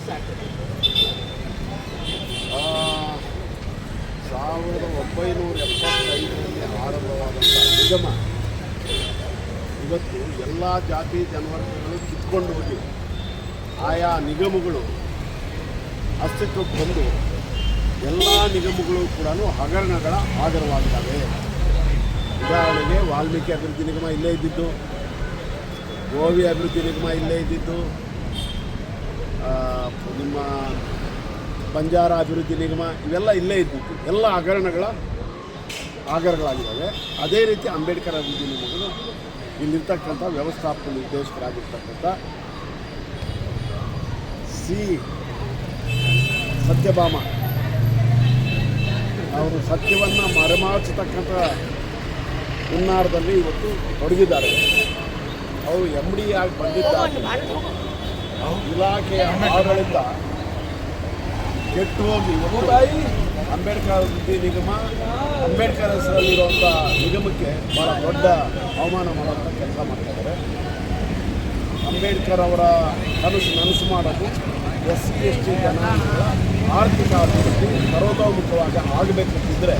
ವರ್ಷ ಆಗ್ತದೆ? 1975ರಲ್ಲಿ ಆರಂಭವಾದಂಥ ನಿಗಮ ಇವತ್ತು ಎಲ್ಲ ಜಾತಿ ಜನವರ್ಗಗಳು ಕಿತ್ಕೊಂಡು ಹೋಗಿ ಆಯಾ ನಿಗಮಗಳು ಅಸ್ತಿತ್ವಕ್ಕೆ ಬಂದು ಎಲ್ಲ ನಿಗಮಗಳು ಕೂಡ ಹಗರಣಗಳ ಆಗರವಾಗಿದ್ದಾವೆ. ಉದಾಹರಣೆಗೆ ವಾಲ್ಮೀಕಿ ಅಭಿವೃದ್ಧಿ ನಿಗಮ ಇಲ್ಲೇ ಇದ್ದಿದ್ದು, ಗೋವಿ ಅಭಿವೃದ್ಧಿ ನಿಗಮ ಇಲ್ಲೇ ಇದ್ದಿದ್ದು, ನಿಮ್ಮ ಬಂಜಾರ ಅಭಿವೃದ್ಧಿ ನಿಗಮ ಇವೆಲ್ಲ ಇಲ್ಲೇ ಇದ್ದಿದ್ದು, ಎಲ್ಲ ಆಗರಗಳಾಗಿದ್ದಾವೆ. ಅದೇ ರೀತಿ ಅಂಬೇಡ್ಕರ್ ಅಭಿವೃದ್ಧಿ ನಿಗಮಗಳು ಇಲ್ಲಿರ್ತಕ್ಕಂಥ ವ್ಯವಸ್ಥಾಪಕ ನಿರ್ದೇಶಕರಾಗಿರ್ತಕ್ಕಂಥ ಸಿ ಸತ್ಯಭಾಮ ಅವರು ಸತ್ಯವನ್ನು ಮರೆಮಾಚತಕ್ಕಂಥ ಹುನ್ನಾರದಲ್ಲಿ ಇವತ್ತು ತೊಡಗಿದ್ದಾರೆ. ಅವರು MD ಆಗಿ ಬಂದಿದ್ದಾರೆ. ಇಲಾಖೆಯ ಆಡಳಿತ ಕೆಟ್ಟು ಹೋಗಿ ಅಂಬೇಡ್ಕರ್ ಅಭಿವೃದ್ಧಿ ನಿಗಮ, ಅಂಬೇಡ್ಕರ್ ಹೆಸರಲ್ಲಿರುವಂಥ ನಿಗಮಕ್ಕೆ ಭಾಳ ದೊಡ್ಡ ಅವಮಾನ ಮಾಡುವಂಥ ಕೆಲಸ ಮಾಡ್ತಾಯಿದ್ದಾರೆ. ಅಂಬೇಡ್ಕರ್ ಅವರ ನನಸು ಮಾಡೋದು SC/ST ಜನಾಂಗಗಳ ಆರ್ಥಿಕ ಅಭಿವೃದ್ಧಿ ಸರ್ವತೋಮುಖವಾಗಿ ಆಗಬೇಕಿದ್ದರೆ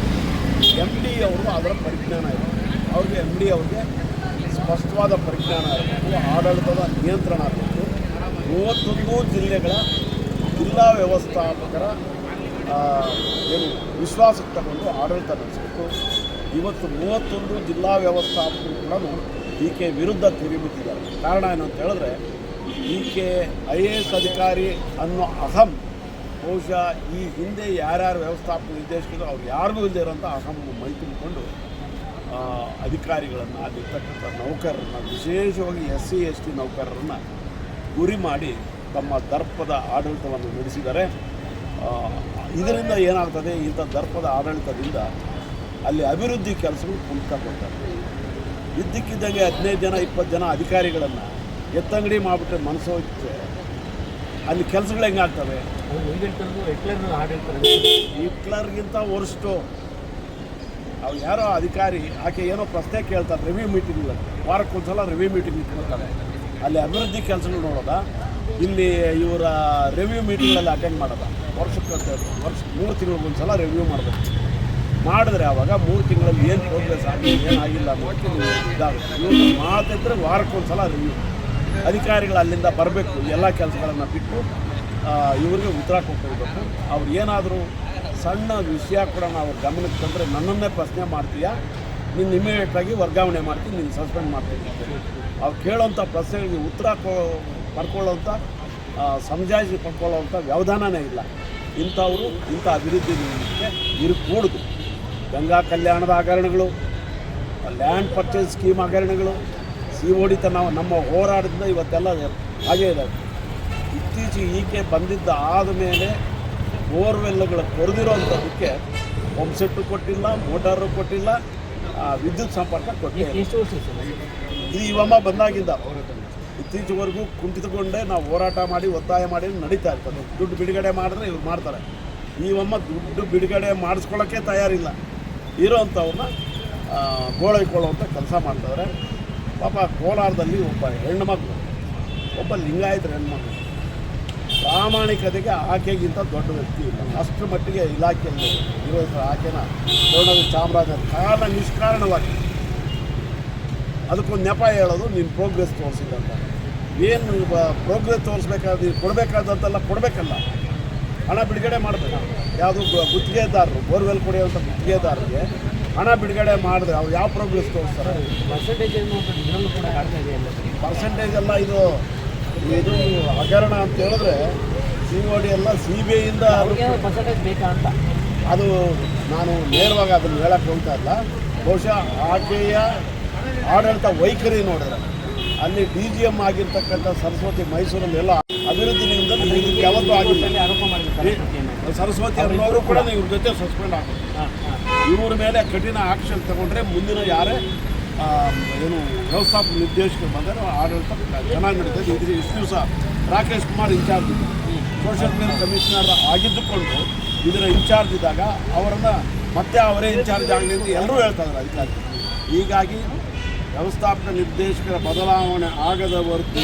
MD ಅವರು ಅದರ ಪರಿಜ್ಞಾನ ಇರಬೇಕು. ಅವ್ರಿಗೆ MD ಅವ್ರಿಗೆ ಸ್ಪಷ್ಟವಾದ ಪರಿಜ್ಞಾನ ಇರಬೇಕು, ಆಡಳಿತದ ನಿಯಂತ್ರಣ ಇರಬೇಕು. 31 ಜಿಲ್ಲೆಗಳ ಜಿಲ್ಲಾ ವ್ಯವಸ್ಥಾಪಕರ ಏನು ವಿಶ್ವಾಸಕ್ಕೆ ತಗೊಂಡು ಆಡಳಿತ ನಡೆಸಬೇಕು. ಇವತ್ತು 31 ಜಿಲ್ಲಾ ವ್ಯವಸ್ಥಾಪಕರು ಕೂಡ ಈಕೆ ವಿರುದ್ಧ ತಿರುಗಿಬಿಟ್ಟಿದ್ದಾರೆ. ಕಾರಣ ಏನು ಅಂತ ಹೇಳಿದ್ರೆ, ಈಕೆ IAS ಅಧಿಕಾರಿ ಅನ್ನೋ ಅಹಂ ಬಹುಶಃ ಈ ಹಿಂದೆ ಯಾರ್ಯಾರು ವ್ಯವಸ್ಥಾಪಕ ನಿರ್ದೇಶಕರು ಅವ್ರು ಯಾರಿಗೂ ಇಲ್ಲದೆ ಇರೋಂಥ ಅಹಂ ಮೈ ತುಂಬಿಕೊಂಡು ಅಧಿಕಾರಿಗಳನ್ನು, ಅಲ್ಲಿರ್ತಕ್ಕಂಥ ನೌಕರರನ್ನು, ವಿಶೇಷವಾಗಿ SC/ST ನೌಕರರನ್ನು ಗುರಿ ಮಾಡಿ ತಮ್ಮ ದರ್ಪದ ಆಡಳಿತವನ್ನು ನಡೆಸಿದ್ದಾರೆ. ಇದರಿಂದ ಏನಾಗ್ತದೆ, ಇಂಥ ದರ್ಪದ ಆಡಳಿತದಿಂದ ಅಲ್ಲಿ ಅಭಿವೃದ್ಧಿ ಕೆಲಸಗಳು ಕುಂಠಿತಗೊಳ್ತಾರೆ. ಇದ್ದಕ್ಕಿದ್ದಂಗೆ 15 ಜನ 20 ಜನ ಅಧಿಕಾರಿಗಳನ್ನು ಎತ್ತಂಗಡಿ ಮಾಡಿಬಿಟ್ರೆ ಮನಸ್ಸು ಹೋಗುತ್ತೆ. ಅಲ್ಲಿ ಕೆಲಸಗಳು ಹೆಂಗಾಗ್ತವೆ? ಹಿಟ್ಲರ್ಗಿಂತ ವರ್ಸ್ಟು. ಅವ್ರು ಯಾರೋ ಅಧಿಕಾರಿ, ಆಕೆ ಏನೋ ಪ್ರಶ್ನೆ ಕೇಳ್ತಾರೆ ರಿವ್ಯೂ ಮೀಟಿಂಗ್ಗಳಲ್ಲಿ, ವಾರಕ್ಕೊಂದ್ಸಲ ರಿವ್ಯೂ ಮೀಟಿಂಗ್ ಇಟ್ಕೊಳ್ತಾರೆ. ಅಲ್ಲಿ ಅಭಿವೃದ್ಧಿ ಕೆಲಸಗಳು ನೋಡೋದ, ಇಲ್ಲಿ ಇವರ ರಿವ್ಯೂ ಮೀಟಿಂಗಲ್ಲಿ ಅಟೆಂಡ್ ಮಾಡೋದ. ವರ್ಷಕ್ಕೆ 3 ತಿಂಗಳಿಗೊಂದ್ಸಲ ರಿವ್ಯೂ ಮಾಡಬೇಕು. ಮಾಡಿದ್ರೆ ಆವಾಗ 3 ತಿಂಗಳಲ್ಲಿ ಏನು ಪ್ರೋಗ್ರೆಸ್ ಆಗಿದೆ, ಏನಾಗಿಲ್ಲ ಅನ್ನೋದಕ್ಕೆ ನೀವು ಇದಾಗುತ್ತೆ. ಇವರು ಮಾತಿದ್ರೆ ವಾರಕ್ಕೊಂದ್ಸಲ ರಿವ್ಯೂ. ಅಧಿಕಾರಿಗಳು ಅಲ್ಲಿಂದ ಬರಬೇಕು, ಎಲ್ಲ ಕೆಲಸಗಳನ್ನು ಬಿಟ್ಟು ಇವ್ರಿಗೆ ಉತ್ತರ ಕೊಟ್ಟಿರಬೇಕು. ಅವ್ರು ಏನಾದರೂ ಸಣ್ಣ ವಿಷಯ ಕೂಡ ಅವ್ರ ಗಮನಕ್ಕೆ ತಂದರೆ ನನ್ನನ್ನೇ ಪ್ರಶ್ನೆ ಮಾಡ್ತೀಯಾ, ನೀನು ಇಮಿಡಿಯೇಟಾಗಿ ವರ್ಗಾವಣೆ ಮಾಡ್ತೀನಿ, ನೀನು ಸಸ್ಪೆಂಡ್ ಮಾಡ್ತೀನಿ. ಅವ್ರು ಕೇಳೋಂಥ ಪ್ರಶ್ನೆಗಳಿಗೆ ಉತ್ತರ ಪಡ್ಕೊಳ್ಳೋಂಥ ಸಮಜಾಯಿಷಿ ಪಡ್ಕೊಳ್ಳೋವಂಥ ವ್ಯವಧಾನನೇ ಇಲ್ಲ. ಇಂಥವರು ಇಂಥ ಅಭಿವೃದ್ಧಿ ನಿಗಮಕ್ಕೆ ಇರುಕೂಡುದು. ಗಂಗಾ ಕಲ್ಯಾಣದ ಹಗರಣಗಳು, ಲ್ಯಾಂಡ್ ಪರ್ಚೇಸ್ ಸ್ಕೀಮ್ ಹಗರಣಗಳು, COD ನಾವು ನಮ್ಮ ಹೋರಾಟದಿಂದ ಇವತ್ತೆಲ್ಲ ಹಾಗೇ ಇದ್ದಾವೆ. ಇತ್ತೀಚೆಗೆ ಈಕೆ ಬಂದಿದ್ದ ಆದಮೇಲೆ ಬೋರ್ವೆಲ್ಗಳು ಕೊರೆದಿರೋಂಥದ್ದಕ್ಕೆ ಪಂಪ್ಸೆಟ್ಟು ಕೊಟ್ಟಿಲ್ಲ, ಮೋಟಾರು ಕೊಟ್ಟಿಲ್ಲ, ವಿದ್ಯುತ್ ಸಂಪರ್ಕ ಕೊಟ್ಟಿಲ್ಲ. ಇದು ಇವಮ್ಮ ಬಂದಾಗಿದ್ದ ಇತ್ತೀಚೆವರೆಗೂ ಕುಂಠಿತಗೊಂಡೇ ನಾವು ಹೋರಾಟ ಮಾಡಿ ಒತ್ತಾಯ ಮಾಡಿ ನಡೀತಾ ಇರ್ತದೆ. ದುಡ್ಡು ಬಿಡುಗಡೆ ಮಾಡಿದ್ರೆ ಇವ್ರು ಮಾಡ್ತಾರೆ. ಇವಮ್ಮ ದುಡ್ಡು ಬಿಡುಗಡೆ ಮಾಡಿಸ್ಕೊಳ್ಳೋಕ್ಕೆ ತಯಾರಿಲ್ಲ. ಇರೋವಂಥವ್ರನ್ನ ಗೋಳೈಕೊಳ್ಳುವಂಥ ಕೆಲಸ ಮಾಡ್ತಾರೆ. ಪಾಪ ಕೋಲಾರದಲ್ಲಿ ಒಬ್ಬ ಹೆಣ್ಣುಮಗಳು, ಒಬ್ಬ ಲಿಂಗಾಯತರ ಹೆಣ್ಮಗಳು, ಪ್ರಾಮಾಣಿಕತೆಗೆ ಆಕೆಗಿಂತ ದೊಡ್ಡ ವ್ಯಕ್ತಿ ಇಲ್ಲ. ಅಷ್ಟರ ಮಟ್ಟಿಗೆ ಇಲಾಖೆಯಲ್ಲಿ ನಿರ್ವಹಿಸಿದ ಆಕೆನ ತಗೊಂಡೋಗಿ ಚಾಮರಾಜನಗರ ಕಾರಣ ನಿಷ್ಕಾರಣವಾಗಿ ಅದಕ್ಕೊಂದು ನೆಪ ಹೇಳೋದು, ನೀನು ಪ್ರೋಗ್ರೆಸ್ ತೋರಿಸಿಲ್ಲ ಅಂತ. ಏನು ಪ್ರೋಗ್ರೆಸ್ ತೋರಿಸ್ಬೇಕಾದ್ರೆ ಕೊಡಬೇಕಾದಂತೆಲ್ಲ ಕೊಡಬೇಕಲ್ಲ, ಹಣ ಬಿಡುಗಡೆ ಮಾಡಬೇಕು. ಯಾವುದು ಗುತ್ತಿಗೆದಾರರು, ಬೋರ್ವೆಲ್ ಕೊಡೆಯುವಂಥ ಗುತ್ತಿಗೆದಾರರಿಗೆ ಹಣ ಬಿಡುಗಡೆ ಮಾಡಿದ್ರೆ ಅವ್ರು ಯಾವ ಪ್ರೋಗ್ರೆಸ್ ತೋರಿಸ್ತಾರೆ? ಪರ್ಸೆಂಟೇಜ್ ಎಲ್ಲ ಇದು ಹಗರಣ ಅಂತ ಹೇಳಿದ್ರೆ COD ಎಲ್ಲ CBIಯಿಂದ ಪರ್ಸೆಂಟೇಜ್ ಬೇಕಾ ಅಂತ ಅದು ನಾನು ನೇರವಾಗಿ ಅದನ್ನು ಹೇಳಕ್ಕೆ ಹೋಗ್ತಾ ಇಲ್ಲ. ಬಹುಶಃ ಆಕೆಯ ಆಡಳಿತ ವೈಖರಿ ನೋಡಿದ್ರೆ ಅಲ್ಲಿ DGM ಆಗಿರ್ತಕ್ಕಂಥ ಸರಸ್ವತಿ ಮೈಸೂರಲ್ಲಿ ಎಲ್ಲ ಅಭಿವೃದ್ಧಿ ನಿಗಮದಲ್ಲಿ ಇದಕ್ಕೆ ಯಾವತ್ತೂ ಆಗಿಲ್ಲ. ಆರೋಪ ಮಾಡಿದ್ದಾರೆ ಸರಸ್ವತಿ ಅನ್ನೋರು ಕೂಡ ಇವ್ರ ಜೊತೆ ಸಸ್ಪೆಂಡ್ ಆಗಬೇಕು. ಇವ್ರ ಮೇಲೆ ಕಠಿಣ ಆಕ್ಷನ್ ತಗೊಂಡ್ರೆ ಮುಂದಿನ ಯಾರೇ ಏನು ವ್ಯವಸ್ಥಾಪಕ ನಿರ್ದೇಶಕರು ಬಂದರೆ ಆಡಳಿತ ಚೆನ್ನಾಗಿ ನಡೀತದೆ. ಇದ್ರ ಇಷ್ಟು ದಿವಸ ರಾಕೇಶ್ ಕುಮಾರ್ ಇನ್ಚಾರ್ಜ್ ಇದ್ದರು, ಸೋಷಿಯಲ್ ವೆಲ್ಫೇರ್ ಕಮಿಷನರ್ ಆಗಿದ್ದುಕೊಂಡು ಇದರ ಇನ್ಚಾರ್ಜ್ ಇದ್ದಾಗ ಅವರನ್ನು ಮತ್ತೆ ಅವರೇ ಇನ್ಚಾರ್ಜ್ ಆಗಲಿ ಅಂತ ಎಲ್ಲರೂ ಹೇಳ್ತಾ ಇದ್ದಾರೆ ಅಧಿಕಾರಿ. ಹೀಗಾಗಿ ವ್ಯವಸ್ಥಾಪಕ ನಿರ್ದೇಶಕರ ಬದಲಾವಣೆ ಆಗದ ಹೊರತು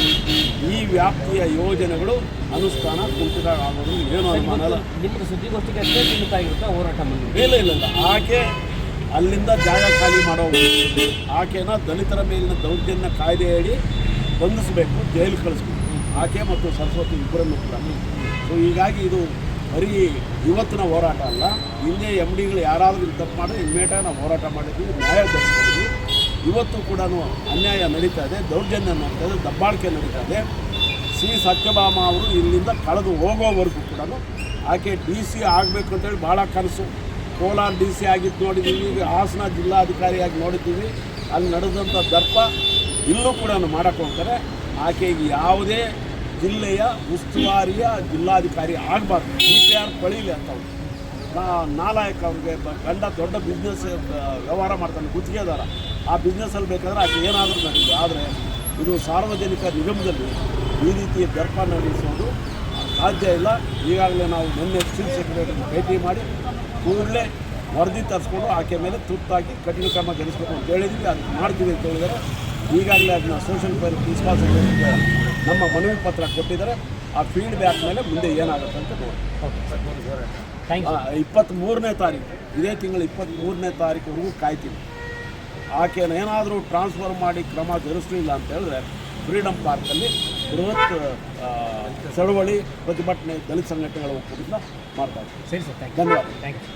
ಈ ವ್ಯಾಪ್ತಿಯ ಯೋಜನೆಗಳು ಅನುಷ್ಠಾನ ಕುಂಠಿತ ಆಗೋದು ಏನು ಅನುಮಾನ ಅಲ್ಲ. ನಿಮ್ಮದು ಸುದ್ದಿಗೋಷ್ಠಿಗೆ ಅಷ್ಟೇ ಸೀಮಿತ ಆಗಿರುತ್ತೆ ಹೋರಾಟ ಮಾಡಿ ಇಲ್ಲ ಆಕೆ ಅಲ್ಲಿಂದ ಜಾಗ ಖಾಲಿ ಮಾಡೋ ಆಕೆನ ದಲಿತರ ಮೇಲಿನ ದೌರ್ಜನ್ಯ ಕಾಯ್ದೆಯಡಿ ಬಂಧಿಸಬೇಕು, ಜೈಲು ಕಳಿಸ್ಬೇಕು, ಆಕೆ ಮತ್ತು ಸರಸ್ವತಿ ಇಬ್ಬರನ್ನು ಕೂಡ. ಸೊ ಹೀಗಾಗಿ ಇದು ಬರೀ ಇವತ್ತಿನ ಹೋರಾಟ ಅಲ್ಲ, ಹಿಂದೆ ಎಮ್ ಡಿಗಳು ಯಾರಾದರೂ ತಪ್ಪು ಮಾಡಿದ್ರೆ ಇಮ್ಮಿಡಿಯೇಟಾಗಿ ನಾವು ಹೋರಾಟ ಮಾಡಿದ್ದೀವಿ, ನ್ಯಾಯ ದೊರಕಿದ್ದೀವಿ. ಇವತ್ತು ಕೂಡ ಅನ್ಯಾಯ ನಡೀತಾ ಇದೆ, ದೌರ್ಜನ್ಯ ನಡೀತಾ ಇದೆ, ದಬ್ಬಾಳಿಕೆ ನಡೀತಾ ಇದೆ. ಸಿ ಸತ್ಯಭಾಮ ಅವರು ಇಲ್ಲಿಂದ ಕಳೆದು ಹೋಗೋವರೆಗೂ ಕೂಡ ಆಕೆ ಡಿ ಸಿ ಆಗಬೇಕು ಅಂತೇಳಿ ಭಾಳ ಕನಸು. ಕೋಲಾರ ಡಿ ಸಿ ಆಗಿದ್ದು ನೋಡಿದ್ದೀವಿ, ಹಾಸನ ಜಿಲ್ಲಾಧಿಕಾರಿಯಾಗಿ ನೋಡಿದ್ದೀವಿ. ಅಲ್ಲಿ ನಡೆದಂಥ ದರ್ಪ ಇಲ್ಲೂ ಕೂಡ ಮಾಡೋಕ್ಕೆ ಹೋಗ್ತಾರೆ. ಆಕೆಗೆ ಯಾವುದೇ ಜಿಲ್ಲೆಯ ಉಸ್ತುವಾರಿಯ ಜಿಲ್ಲಾಧಿಕಾರಿ ಆಗಬಾರ್ದು. DPR ಪಳೀಲಿ ಅಂತ ನಾಲಾಯಕ ಅವ್ರಿಗೆ ಗಂಡ ದೊಡ್ಡ ಬಿಸ್ನೆಸ್ ವ್ಯವಹಾರ ಮಾಡ್ತಾನೆ, ಗುತ್ತಿಗೆದಾರ. ಆ ಬಿಸ್ನೆಸ್ಸಲ್ಲಿ ಬೇಕಾದ್ರೆ ಆಕೆ ಏನಾದರೂ ನಡೀಲಿ. ಆದರೆ ಇದು ಸಾರ್ವಜನಿಕ ನಿಗಮದಲ್ಲಿ ಈ ರೀತಿಯ ದರ್ಪ ನಡೆಸೋದು ಸಾಧ್ಯ ಇಲ್ಲ. ಈಗಾಗಲೇ ನಾವು ನಿನ್ನೆ ಚೀಫ್ ಸೆಕ್ರೆಟರಿ ಭೇಟಿ ಮಾಡಿ ಕೂಡಲೇ ವರದಿ ತರಿಸ್ಕೊಂಡು ಆಕೆ ಮೇಲೆ ತುರ್ತಾಗಿ ಕಠಿಣ ಕ್ರಮ ಜರುಗಿಸಬೇಕು ಅಂತ ಹೇಳಿದ್ವಿ. ಅದಕ್ಕೆ ಮಾಡ್ತೀವಿ ಅಂತ ಹೇಳಿದರೆ ಈಗಾಗಲೇ ಅದನ್ನ ಸೋಷಿಯಲ್ ವೆಲ್ಫೇರ್ ಪ್ರಿನ್ಸಿಪಾಲ್ ಸೆಕ್ರೆಟರಿಗೆ ನಮ್ಮ ಮನವಿ ಪತ್ರ ಕೊಟ್ಟಿದ್ದಾರೆ. ಆ ಫೀಡ್ಬ್ಯಾಕ್ ಮೇಲೆ ಮುಂದೆ ಏನಾಗುತ್ತೆ ಅಂತ ನೋಡಿ. 23ನೇ ತಾರೀಕು, ಇದೇ ತಿಂಗಳು 23ನೇ ತಾರೀಕುವರೆಗೂ ಕಾಯ್ತೀವಿ. ಆಕೆನ ಏನಾದರೂ ಟ್ರಾನ್ಸ್ಫರ್ ಮಾಡಿ ಕ್ರಮ ಜರುಗಿಸಲಿಲ್ಲ ಅಂತ ಹೇಳಿದ್ರೆ ಫ್ರೀಡಮ್ ಪಾರ್ಕಲ್ಲಿ ಬೃಹತ್ ಚಳವಳಿ ಪ್ರತಿಭಟನೆ ದಲಿತ ಸಂಘಟನೆಗಳ ಒಕ್ಕೂಟದಿಂದ ಮಾಡ್ತಾ ಇದ್ದೀವಿ. ಸರಿ ಸರ್, ಧನ್ಯವಾದ. Thank you.